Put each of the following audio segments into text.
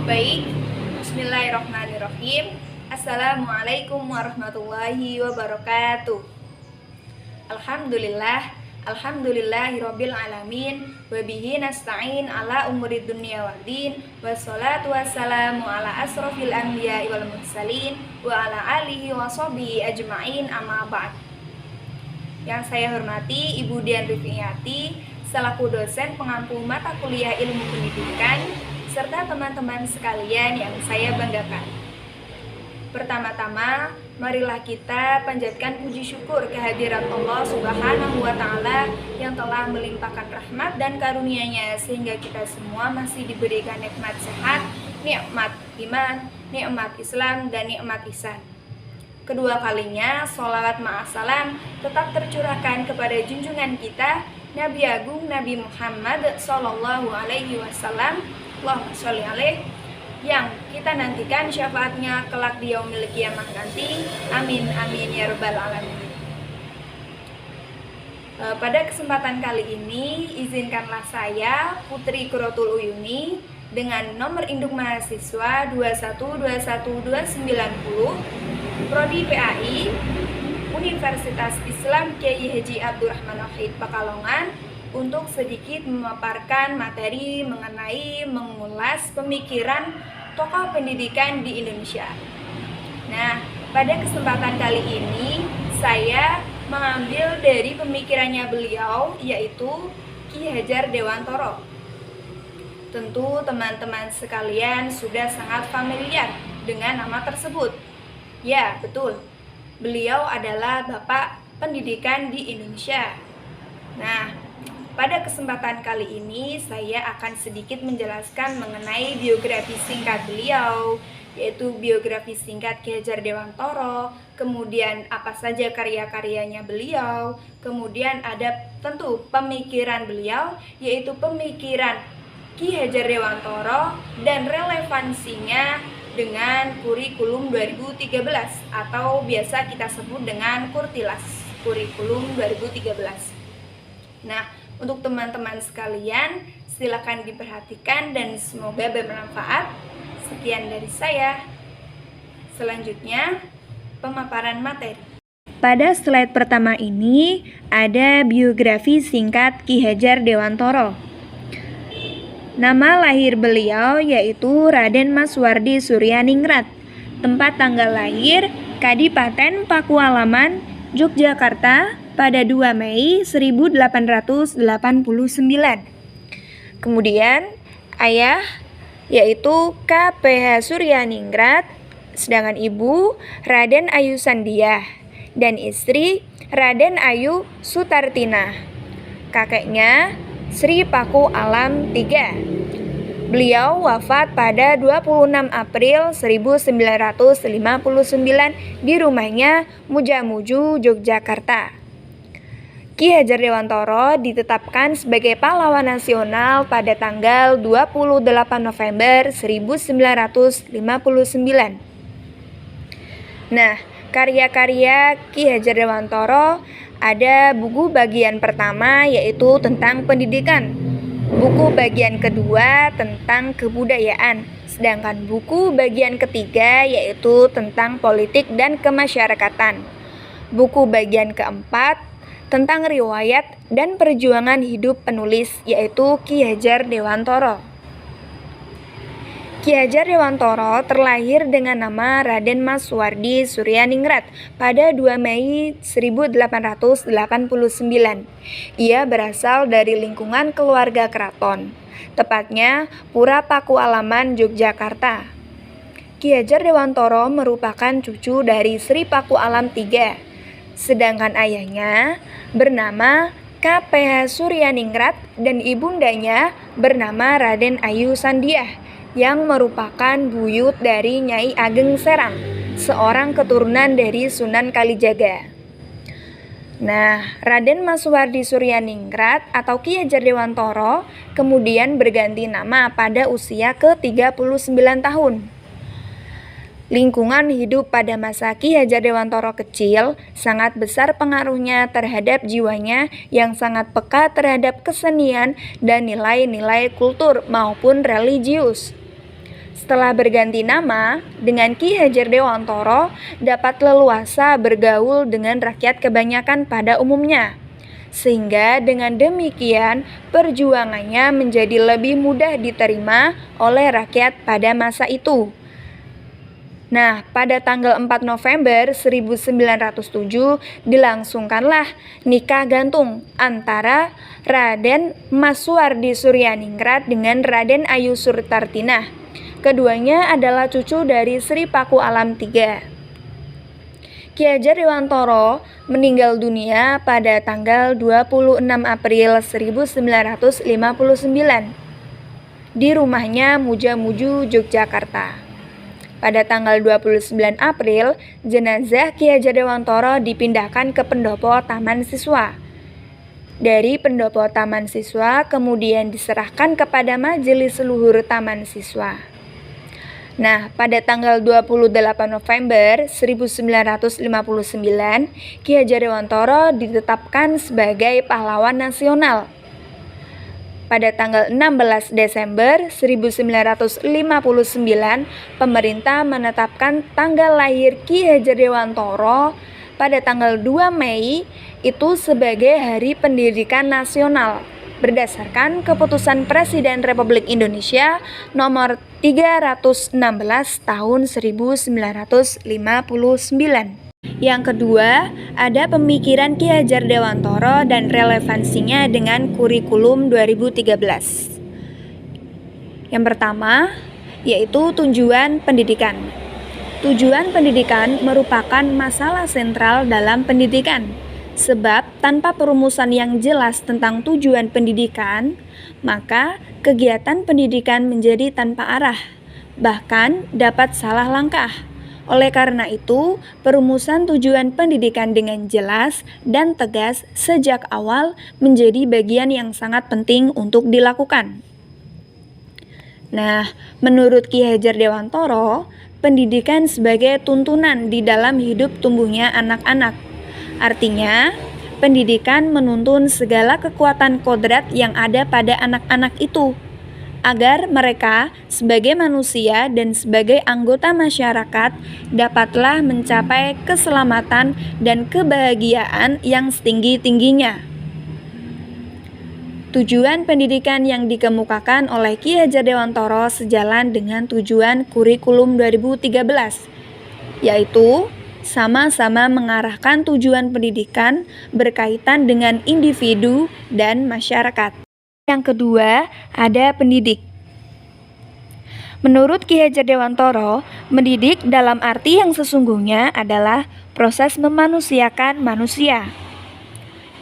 Baik, bismillahirrahmanirrahim. Assalamualaikum warahmatullahi wabarakatuh. Alhamdulillahirabbil alamin wa bihi nasta'in ala umuri dunya waddin wassalatu wassalamu ala asrofil anbiya'i wal mursalin wa ala alihi wa sahbihi ajma'in amma ba'd. Yang saya hormati Ibu Dian Rifiyati selaku dosen pengampu mata kuliah ilmu pendidikan serta teman-teman sekalian yang saya banggakan. Pertama-tama, marilah kita panjatkan puji syukur kehadirat Allah Subhanahu wa Ta'ala yang telah melimpahkan rahmat dan karunia-Nya sehingga kita semua masih diberikan nikmat sehat, nikmat iman, nikmat Islam, dan nikmat ihsan. Kedua kalinya, sholawat ma'asalam tetap tercurahkan kepada junjungan kita, Nabi Agung Nabi Muhammad Sallallahu Alaihi Wasallam, Allahumma sholli alaih, yang kita nantikan syafaatnya kelak di yaumil qiyamah nanti. Amin amin ya rabbal alamin. Pada kesempatan kali ini, izinkanlah saya Putri Qurratul Uyuni dengan nomor induk mahasiswa 2121290 Prodi PAI Universitas Islam Kyai Haji Abdurrahman Wahid Pekalongan untuk sedikit memaparkan materi mengulas pemikiran tokoh pendidikan di Indonesia. Nah, pada kesempatan kali ini saya mengambil dari pemikirannya beliau, yaitu Ki Hajar Dewantoro. Tentu teman-teman sekalian sudah sangat familiar dengan nama tersebut. Ya, betul. Beliau adalah Bapak Pendidikan di Indonesia. Nah, pada kesempatan kali ini saya akan sedikit menjelaskan mengenai biografi singkat beliau, yaitu biografi singkat Ki Hajar Dewantoro, kemudian apa saja karya-karyanya beliau, kemudian ada tentu pemikiran beliau, yaitu pemikiran Ki Hajar Dewantoro dan relevansinya dengan kurikulum 2013 atau biasa kita sebut dengan Kurtilas, kurikulum 2013. Nah, untuk teman-teman sekalian, silakan diperhatikan dan semoga bermanfaat. Sekian dari saya. Selanjutnya, pemaparan materi. Pada slide pertama ini, ada biografi singkat Ki Hajar Dewantoro. Nama lahir beliau yaitu Raden Maswardi Suryaningrat. Tempat tanggal lahir, Kadipaten Pakualaman, Yogyakarta, pada 2 Mei 1889. Kemudian ayah yaitu KPH Suryaningrat, sedangkan ibu Raden Ayu Sandiah dan istri Raden Ayu Sutartina. Kakeknya Sri Paku Alam III. Beliau wafat pada 26 April 1959 di rumahnya Mujamuju, Yogyakarta. Ki Hajar Dewantoro ditetapkan sebagai pahlawan nasional pada tanggal 28 November 1959. Nah, karya-karya Ki Hajar Dewantoro ada buku bagian pertama yaitu tentang pendidikan, buku bagian kedua tentang kebudayaan, sedangkan buku bagian ketiga yaitu tentang politik dan kemasyarakatan. Buku bagian keempat tentang riwayat dan perjuangan hidup penulis, yaitu Ki Hajar Dewantoro. Ki Hajar Dewantoro terlahir dengan nama Raden Maswardi Suryaningrat pada 2 Mei 1889. Ia berasal dari lingkungan keluarga keraton, tepatnya Pura Pakualaman, Yogyakarta. Ki Hajar Dewantoro merupakan cucu dari Sri Paku Alam III, sedangkan ayahnya bernama KPH Suryaningrat dan ibundanya bernama Raden Ayu Sandiah yang merupakan buyut dari Nyai Ageng Serang, seorang keturunan dari Sunan Kalijaga. Nah, Raden Maswardi Suryaningrat atau Ki Hajar Dewantoro kemudian berganti nama pada usia ke-39 tahun. Lingkungan hidup pada masa Ki Hajar Dewantoro kecil sangat besar pengaruhnya terhadap jiwanya yang sangat peka terhadap kesenian dan nilai-nilai kultur maupun religius. Setelah berganti nama, dengan Ki Hajar Dewantoro dapat leluasa bergaul dengan rakyat kebanyakan pada umumnya. Sehingga dengan demikian perjuangannya menjadi lebih mudah diterima oleh rakyat pada masa itu. Nah, pada tanggal 4 November 1907 dilangsungkanlah nikah gantung antara Raden Mas Suwardi Suryaningrat dengan Raden Ayu Surtartinah. Keduanya adalah cucu dari Sri Paku Alam III. Ki Hajar Dewantoro meninggal dunia pada tanggal 26 April 1959 di rumahnya Mujamuju, Yogyakarta. Pada tanggal 29 April, jenazah Ki Hajar Dewantoro dipindahkan ke pendopo Taman Siswa. Dari pendopo Taman Siswa kemudian diserahkan kepada Majelis Luhur Taman Siswa. Nah, pada tanggal 28 November 1959, Ki Hajar Dewantoro ditetapkan sebagai pahlawan nasional. Pada tanggal 16 Desember 1959, pemerintah menetapkan tanggal lahir Ki Hajar Dewantoro pada tanggal 2 Mei itu sebagai Hari Pendidikan Nasional berdasarkan keputusan Presiden Republik Indonesia nomor 316 tahun 1959. Yang kedua, ada pemikiran Ki Hajar Dewantoro dan relevansinya dengan kurikulum 2013. Yang pertama, yaitu tujuan pendidikan. Tujuan pendidikan merupakan masalah sentral dalam pendidikan, sebab tanpa perumusan yang jelas tentang tujuan pendidikan, maka kegiatan pendidikan menjadi tanpa arah, bahkan dapat salah langkah. Oleh karena itu, perumusan tujuan pendidikan dengan jelas dan tegas sejak awal menjadi bagian yang sangat penting untuk dilakukan. Nah, menurut Ki Hajar Dewantoro, pendidikan sebagai tuntunan di dalam hidup tumbuhnya anak-anak. Artinya, pendidikan menuntun segala kekuatan kodrat yang ada pada anak-anak itu, agar mereka sebagai manusia dan sebagai anggota masyarakat dapatlah mencapai keselamatan dan kebahagiaan yang setinggi-tingginya. Tujuan pendidikan yang dikemukakan oleh Ki Hajar Dewantoro sejalan dengan tujuan kurikulum 2013, yaitu sama-sama mengarahkan tujuan pendidikan berkaitan dengan individu dan masyarakat. Yang kedua, ada pendidik. Menurut Ki Hajar Dewantoro, mendidik dalam arti yang sesungguhnya adalah proses memanusiakan manusia,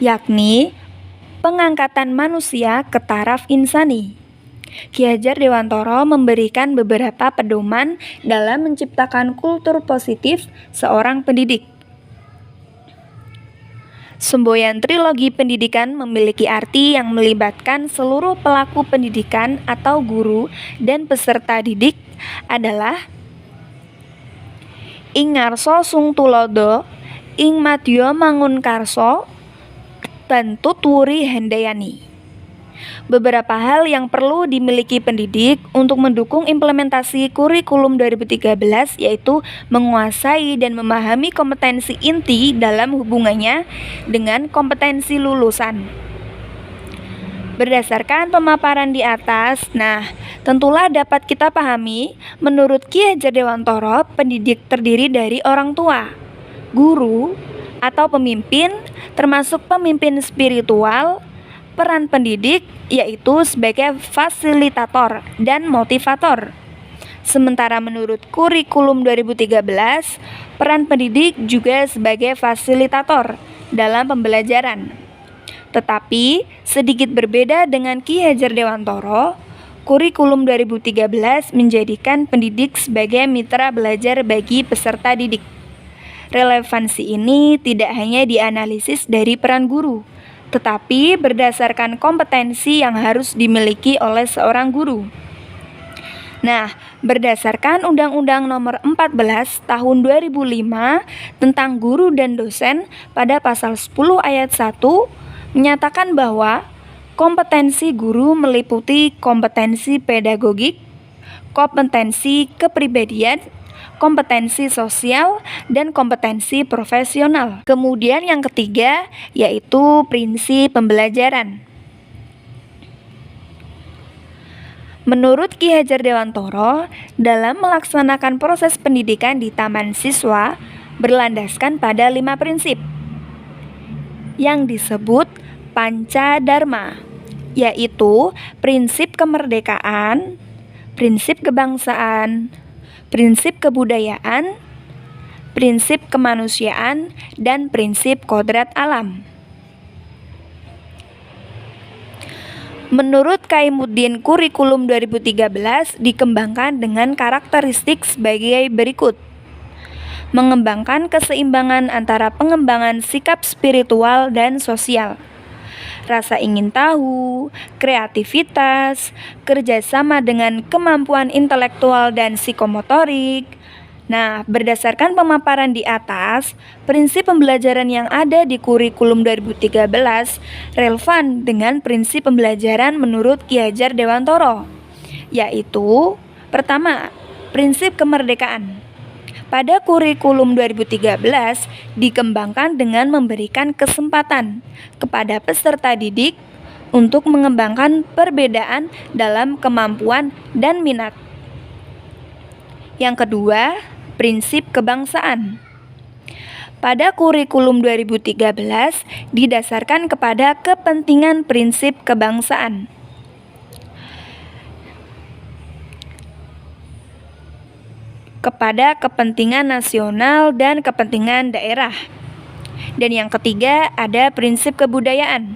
yakni pengangkatan manusia ke taraf insani. Ki Hajar Dewantoro memberikan beberapa pedoman dalam menciptakan kultur positif seorang pendidik. Semboyan trilogi pendidikan memiliki arti yang melibatkan seluruh pelaku pendidikan atau guru dan peserta didik adalah ing ngarso sung tulodo, ing madya mangun karso, bantut wuri handayani. Beberapa hal yang perlu dimiliki pendidik untuk mendukung implementasi kurikulum 2013 yaitu menguasai dan memahami kompetensi inti dalam hubungannya dengan kompetensi lulusan. Berdasarkan pemaparan di atas, tentulah dapat kita pahami, menurut Ki Hajar Dewantoro, pendidik terdiri dari orang tua, guru, atau pemimpin, termasuk pemimpin spiritual. Peran pendidik yaitu sebagai fasilitator dan motivator. Sementara menurut kurikulum 2013, peran pendidik juga sebagai fasilitator dalam pembelajaran. Tetapi sedikit berbeda dengan Ki Hajar Dewantoro, kurikulum 2013 menjadikan pendidik sebagai mitra belajar bagi peserta didik. Relevansi ini tidak hanya dianalisis dari peran guru, tetapi berdasarkan kompetensi yang harus dimiliki oleh seorang guru. Berdasarkan Undang-Undang Nomor 14 Tahun 2005 tentang guru dan dosen pada pasal 10 ayat 1 menyatakan bahwa kompetensi guru meliputi kompetensi pedagogik, kompetensi kepribadian, kompetensi sosial, dan kompetensi profesional. Kemudian yang ketiga yaitu prinsip pembelajaran. Menurut Ki Hajar Dewantara, dalam melaksanakan proses pendidikan di taman siswa berlandaskan pada 5 prinsip yang disebut Pancadharma, yaitu prinsip kemerdekaan, prinsip kebangsaan, prinsip kebudayaan, prinsip kemanusiaan, dan prinsip kodrat alam. Menurut Kaimuddin, kurikulum 2013 dikembangkan dengan karakteristik sebagai berikut. Mengembangkan keseimbangan antara pengembangan sikap spiritual dan sosial, rasa ingin tahu, kreativitas, kerjasama dengan kemampuan intelektual dan psikomotorik. Nah, berdasarkan pemaparan di atas, prinsip pembelajaran yang ada di kurikulum 2013 relevan dengan prinsip pembelajaran menurut Ki Hajar Dewantara, yaitu pertama, prinsip kemerdekaan. Pada kurikulum 2013 dikembangkan dengan memberikan kesempatan kepada peserta didik untuk mengembangkan perbedaan dalam kemampuan dan minat. Yang kedua, prinsip kebangsaan. Pada kurikulum 2013 didasarkan kepada kepentingan prinsip kebangsaan. Kepada kepentingan nasional dan kepentingan daerah. Dan yang ketiga ada prinsip kebudayaan.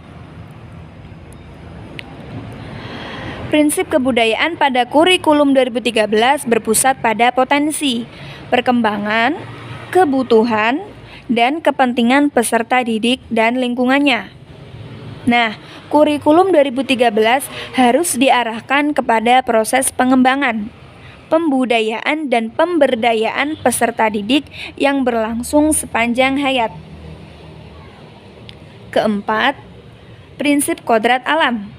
Prinsip kebudayaan pada kurikulum 2013 berpusat pada potensi, perkembangan, kebutuhan, dan kepentingan peserta didik dan lingkungannya. Nah, kurikulum 2013 harus diarahkan kepada proses pengembangan, pembudayaan, dan pemberdayaan peserta didik yang berlangsung sepanjang hayat. Keempat, prinsip kodrat alam.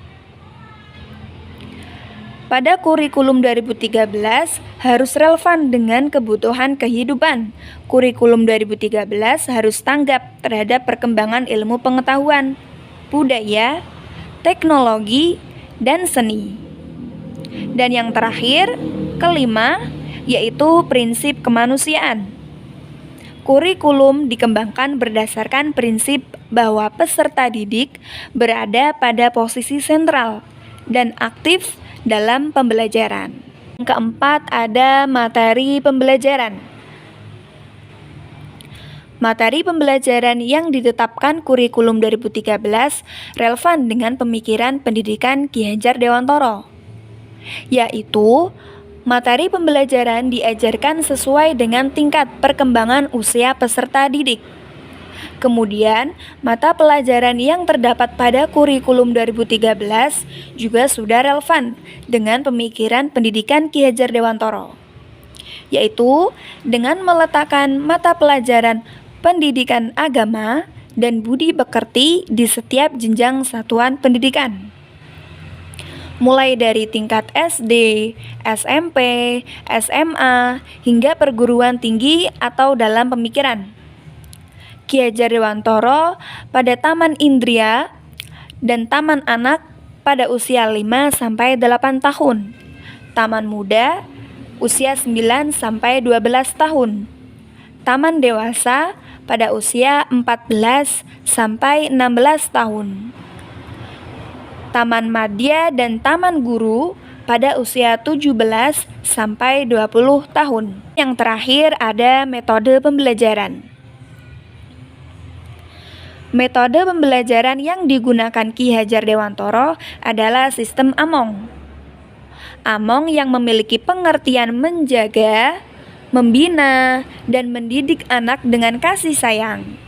Pada kurikulum 2013 harus relevan dengan kebutuhan kehidupan. Kurikulum 2013 harus tanggap terhadap perkembangan ilmu pengetahuan, budaya, teknologi, dan seni. Dan yang terakhir, kelima, yaitu prinsip kemanusiaan. Kurikulum dikembangkan berdasarkan prinsip bahwa peserta didik berada pada posisi sentral dan aktif dalam pembelajaran. Yang keempat ada materi pembelajaran. Materi pembelajaran yang ditetapkan kurikulum 2013 relevan dengan pemikiran pendidikan Ki Hajar Dewantara, yaitu materi pembelajaran diajarkan sesuai dengan tingkat perkembangan usia peserta didik. Kemudian, mata pelajaran yang terdapat pada kurikulum 2013 juga sudah relevan dengan pemikiran pendidikan Ki Hajar Dewantara, yaitu dengan meletakkan mata pelajaran pendidikan agama dan budi pekerti di setiap jenjang satuan pendidikan, mulai dari tingkat SD, SMP, SMA, hingga perguruan tinggi atau dalam pemikiran. Ki Hajar Dewantara pada Taman Indria dan Taman Anak pada usia 5-8 tahun, Taman Muda usia 9-12 tahun, Taman Dewasa pada usia 14-16 tahun, Taman Madya dan Taman Guru pada usia 17-20 tahun. Yang terakhir ada metode pembelajaran. Metode pembelajaran yang digunakan Ki Hajar Dewantara adalah sistem Among. Among yang memiliki pengertian menjaga, membina, dan mendidik anak dengan kasih sayang.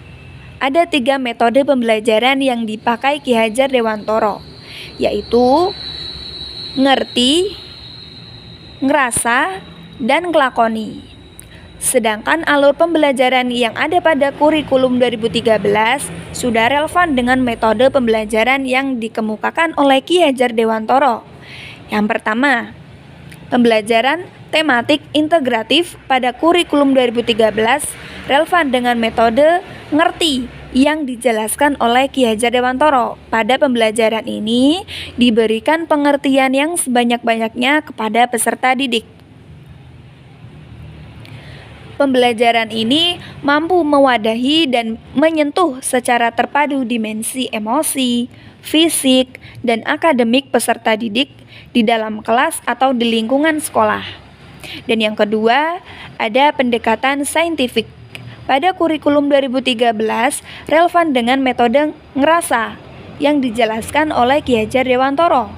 Ada 3 metode pembelajaran yang dipakai Ki Hajar Dewantara, yaitu ngerti, ngerasa, dan ngelakoni. Sedangkan alur pembelajaran yang ada pada kurikulum 2013 sudah relevan dengan metode pembelajaran yang dikemukakan oleh Ki Hajar Dewantara. Yang pertama, Pembelajaran tematik integratif pada kurikulum 2013 relevan dengan metode ngerti yang dijelaskan oleh Ki Hajar Dewantoro. Pada pembelajaran ini diberikan pengertian yang sebanyak-banyaknya kepada peserta didik. Pembelajaran ini mampu mewadahi dan menyentuh secara terpadu dimensi emosi, fisik, dan akademik peserta didik di dalam kelas atau di lingkungan sekolah. Dan yang kedua, ada pendekatan saintifik. Pada kurikulum 2013 relevan dengan metode ngerasa yang dijelaskan oleh Ki Hajar Dewantoro.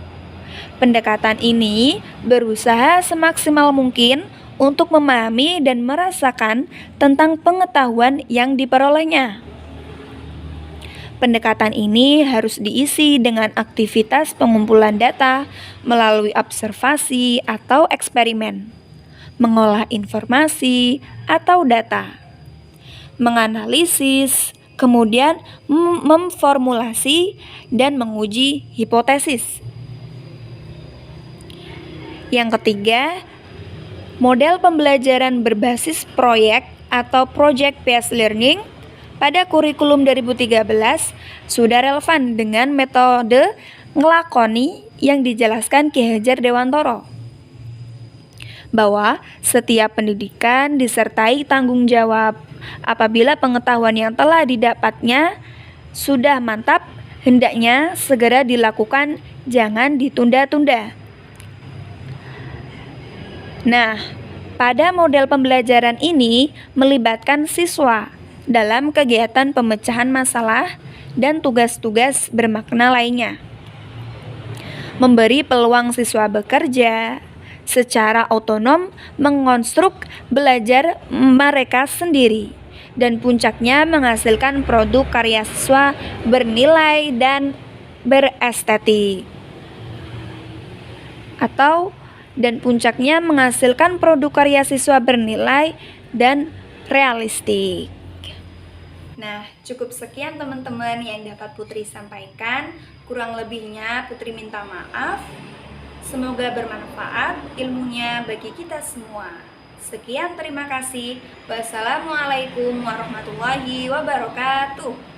Pendekatan ini berusaha semaksimal mungkin untuk memahami dan merasakan tentang pengetahuan yang diperolehnya. Pendekatan ini harus diisi dengan aktivitas pengumpulan data melalui observasi atau eksperimen, mengolah informasi atau data, menganalisis, kemudian memformulasi dan menguji hipotesis. Yang ketiga, model pembelajaran berbasis proyek atau project based learning pada kurikulum 2013 sudah relevan dengan metode ngelakoni yang dijelaskan Ki Hajar Dewantoro, bahwa setiap pendidikan disertai tanggung jawab. Apabila pengetahuan yang telah didapatnya sudah mantap, hendaknya segera dilakukan, jangan ditunda-tunda. Nah, pada model pembelajaran ini melibatkan siswa dalam kegiatan pemecahan masalah dan tugas-tugas bermakna lainnya. Memberi peluang siswa bekerja secara otonom, mengonstruk belajar mereka sendiri, dan puncaknya menghasilkan produk karya siswa bernilai dan berestetik. Dan puncaknya menghasilkan produk karya siswa bernilai dan realistik. Nah, cukup sekian teman-teman yang dapat Putri sampaikan. Kurang lebihnya Putri minta maaf. Semoga bermanfaat ilmunya bagi kita semua. Sekian, terima kasih. Wassalamualaikum warahmatullahi wabarakatuh.